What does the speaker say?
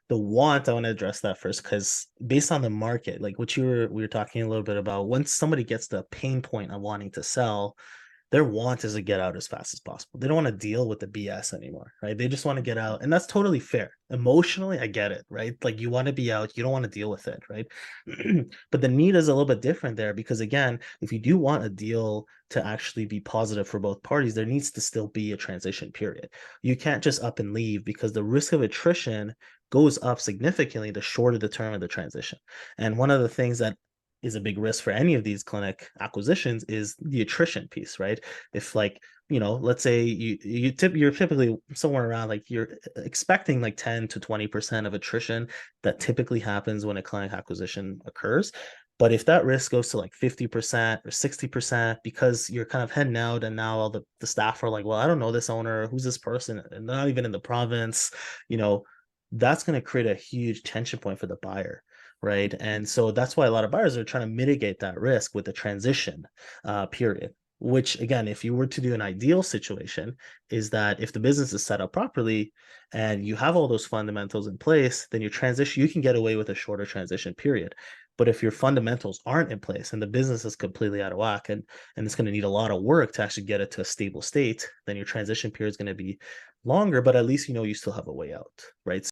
the want, I want to address that first because based on the market, like what we were talking a little bit about, once somebody gets the pain point of wanting to sell, their want is to get out as fast as possible. They don't want to deal with the BS anymore, right? They just want to get out, and that's totally fair. Emotionally, I get it, right? Like you want to be out, you don't want to deal with it, right? But the need is a little bit different there because again, if you do want a deal to actually be positive for both parties, there needs to still be a transition period. You can't just up and leave because the risk of attrition goes up significantly the shorter the term of the transition. And one of the things that is a big risk for any of these clinic acquisitions is the attrition piece, right? If like, let's say you're typically somewhere around like you're expecting like 10 to 20% of attrition that typically happens when a clinic acquisition occurs. But if that risk goes to like 50% or 60% because you're kind of heading out and now all the staff are like, well, I don't know this owner, who's this person? And they're not even in the province, you know, that's going to create a huge tension point for the buyer, right? And so that's why a lot of buyers are trying to mitigate that risk with the transition period. Which again, if you were to do an ideal situation, is that if the business is set up properly and you have all those fundamentals in place, then you can get away with a shorter transition period. But if your fundamentals aren't in place and the business is completely out of whack and it's going to need a lot of work to actually get it to a stable state, then your transition period is going to be longer, but at least you know you still have a way out, right?